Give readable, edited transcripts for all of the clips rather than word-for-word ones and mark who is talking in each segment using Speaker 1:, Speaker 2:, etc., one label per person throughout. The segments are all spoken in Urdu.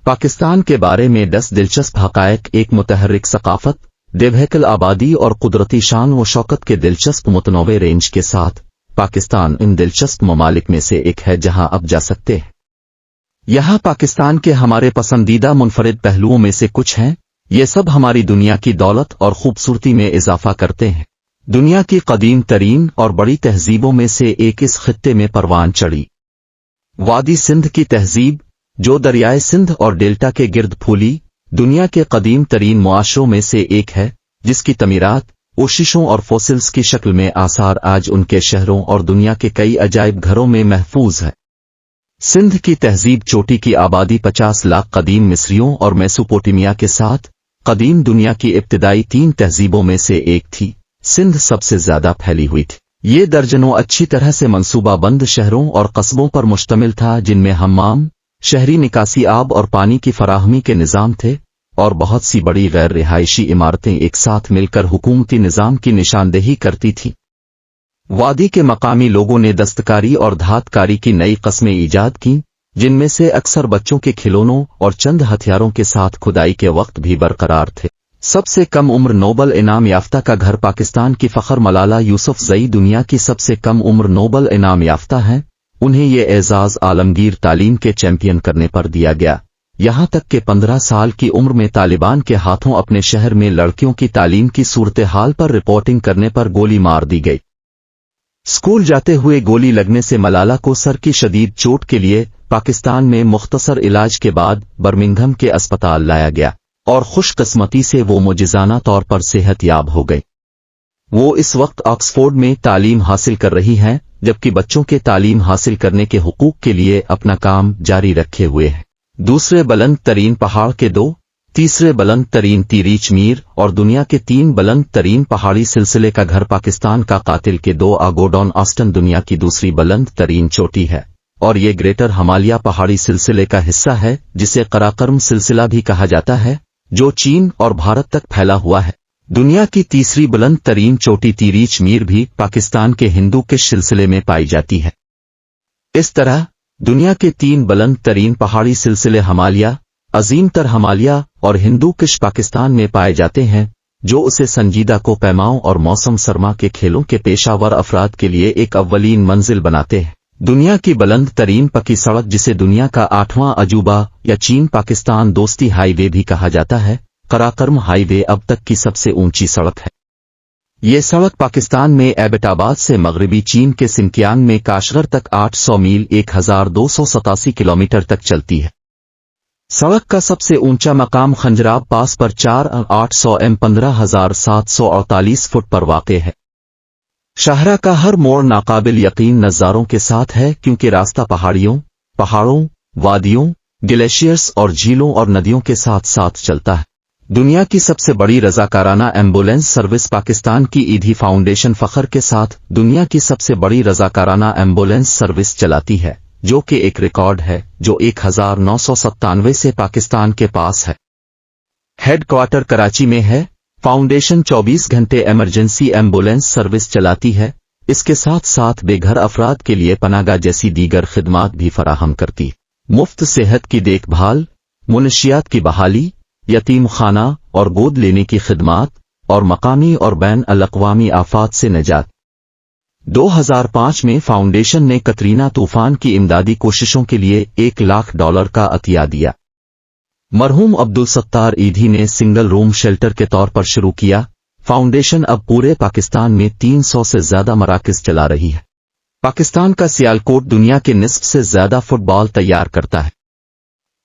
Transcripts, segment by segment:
Speaker 1: پاکستان کے بارے میں 10 دلچسپ حقائق. ایک متحرک ثقافت، دیوہیکل آبادی اور قدرتی شان و شوکت کے دلچسپ متنوع رینج کے ساتھ پاکستان ان دلچسپ ممالک میں سے ایک ہے جہاں آپ جا سکتے ہیں. یہاں پاکستان کے ہمارے پسندیدہ منفرد پہلوؤں میں سے کچھ ہیں. یہ سب ہماری دنیا کی دولت اور خوبصورتی میں اضافہ کرتے ہیں. دنیا کی قدیم ترین اور بڑی تہذیبوں میں سے ایک اس خطے میں پروان چڑھی. وادی سندھ کی تہذیب، جو دریائے سندھ اور ڈیلٹا کے گرد پھولی، دنیا کے قدیم ترین معاشروں میں سے ایک ہے، جس کی تعمیرات، کوششوں اور فوسلز کی شکل میں آثار آج ان کے شہروں اور دنیا کے کئی عجائب گھروں میں محفوظ ہے. سندھ کی تہذیب چوٹی کی آبادی 50 لاکھ قدیم مصریوں اور میسوپوٹیمیا کے ساتھ قدیم دنیا کی ابتدائی 3 تہذیبوں میں سے ایک تھی. سندھ سب سے زیادہ پھیلی ہوئی تھی. یہ درجنوں اچھی طرح سے منصوبہ بند شہروں اور قصبوں پر مشتمل تھا جن میں حمام، شہری نکاسی آب اور پانی کی فراہمی کے نظام تھے، اور بہت سی بڑی غیر رہائشی عمارتیں ایک ساتھ مل کر حکومتی نظام کی نشاندہی کرتی تھیں. وادی کے مقامی لوگوں نے دستکاری اور دھات کاری کی نئی قسمیں ایجاد کیں، جن میں سے اکثر بچوں کے کھلونوں اور چند ہتھیاروں کے ساتھ کھدائی کے وقت بھی برقرار تھے. سب سے کم عمر نوبل انعام یافتہ کا گھر پاکستان کی فخر ملالہ یوسفزئی دنیا کی سب سے کم عمر نوبل انعام یافتہ ہیں. انہیں یہ اعزاز عالمگیر تعلیم کے چیمپئن کرنے پر دیا گیا، یہاں تک کہ 15 سال کی عمر میں طالبان کے ہاتھوں اپنے شہر میں لڑکیوں کی تعلیم کی صورتحال پر رپورٹنگ کرنے پر گولی مار دی گئی. اسکول جاتے ہوئے گولی لگنے سے ملالہ کو سر کی شدید چوٹ کے لیے پاکستان میں مختصر علاج کے بعد برمنگھم کے اسپتال لایا گیا، اور خوش قسمتی سے وہ معجزانہ طور پر صحت یاب ہو گئی. وہ اس وقت آکسفورڈ میں تعلیم حاصل کر رہی ہیں، جبکہ بچوں کے تعلیم حاصل کرنے کے حقوق کے لیے اپنا کام جاری رکھے ہوئے ہیں. دوسرے بلند ترین پہاڑ کے 2، تیسرے بلند ترین تیریچ میر اور دنیا کے 3 بلند ترین پہاڑی سلسلے کا گھر پاکستان کا قاتل کے 2 آگوڈون آسٹن دنیا کی دوسری بلند ترین چوٹی ہے، اور یہ گریٹر ہمالیہ پہاڑی سلسلے کا حصہ ہے جسے قراقرم سلسلہ بھی کہا جاتا ہے، جو چین اور بھارت تک پھیلا ہوا ہے. دنیا کی تیسری بلند ترین چوٹی تیریچ میر بھی پاکستان کے ہندو کش سلسلے میں پائی جاتی ہے. اس طرح دنیا کے 3 بلند ترین پہاڑی سلسلے ہمالیہ، عظیم تر ہمالیہ اور ہندو کش پاکستان میں پائے جاتے ہیں، جو اسے سنجیدہ کو پیماؤں اور موسم سرما کے کھیلوں کے پیشہ ور افراد کے لیے ایک اولین منزل بناتے ہیں. دنیا کی بلند ترین پکی سڑک، جسے دنیا کا 8واں عجوبہ یا چین پاکستان دوستی ہائی وے بھی کہا جاتا ہے، قراقرم ہائی وے اب تک کی سب سے اونچی سڑک ہے. یہ سڑک پاکستان میں ایبٹ آباد سے مغربی چین کے سنکیانگ میں کاشغر تک 800 میل 1287 کلومیٹر تک چلتی ہے. سڑک کا سب سے اونچا مقام خنجراب پاس پر 4800 m 15748 فٹ پر واقع ہے. شاہراہ کا ہر موڑ ناقابل یقین نظاروں کے ساتھ ہے، کیونکہ راستہ پہاڑوں، وادیوں، گلیشیئرز اور جھیلوں اور ندیوں کے ساتھ ساتھ چلتا ہے. دنیا کی سب سے بڑی رضاکارانہ ایمبولینس سروس پاکستان کی ایدھی فاؤنڈیشن فخر کے ساتھ دنیا کی سب سے بڑی رضاکارانہ ایمبولینس سروس چلاتی ہے، جو کہ ایک ریکارڈ ہے جو 1997 سے پاکستان کے پاس ہے. ہیڈ کوارٹر کراچی میں ہے. فاؤنڈیشن 24 گھنٹے ایمرجنسی ایمبولینس سروس چلاتی ہے. اس کے ساتھ ساتھ بے گھر افراد کے لیے پناہگاہ جیسی دیگر خدمات بھی فراہم کرتی ہے. مفت صحت کی دیکھ بھال، منشیات کی بحالی، یتیم خانہ اور گود لینے کی خدمات، اور مقامی اور بین الاقوامی آفات سے نجات. 2005 میں فاؤنڈیشن نے کترینا طوفان کی امدادی کوششوں کے لیے $1 لاکھ کا عطیہ دیا. مرحوم عبدالستار ایدھی نے سنگل روم شیلٹر کے طور پر شروع کیا. فاؤنڈیشن اب پورے پاکستان میں 300 سے زیادہ مراکز چلا رہی ہے. پاکستان کا سیالکوٹ دنیا کے نصف سے زیادہ فٹ بال تیار کرتا ہے.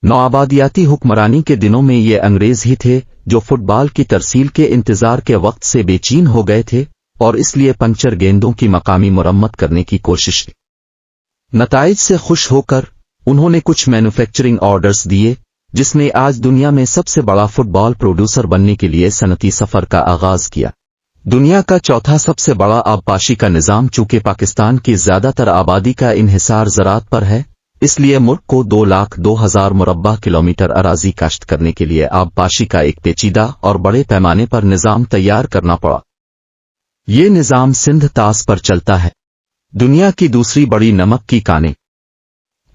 Speaker 1: نوآبادیاتی حکمرانی کے دنوں میں یہ انگریز ہی تھے جو فٹ بال کی ترسیل کے انتظار کے وقت سے بے چین ہو گئے تھے، اور اس لیے پنچر گیندوں کی مقامی مرمت کرنے کی کوشش کی. نتائج سے خوش ہو کر انہوں نے کچھ مینوفیکچرنگ آرڈرز دیے، جس نے آج دنیا میں سب سے بڑا فٹ بال پروڈیوسر بننے کے لیے صنعتی سفر کا آغاز کیا. دنیا کا چوتھا سب سے بڑا آبپاشی کا نظام. چونکہ پاکستان کی زیادہ تر آبادی کا انحصار زراعت پر ہے، اس لیے ملک کو 2,02,000 مربع کلومیٹر اراضی کاشت کرنے کے لیے آبپاشی کا ایک پیچیدہ اور بڑے پیمانے پر نظام تیار کرنا پڑا. یہ نظام سندھ طاس پر چلتا ہے. دنیا کی دوسری بڑی نمک کی کانیں.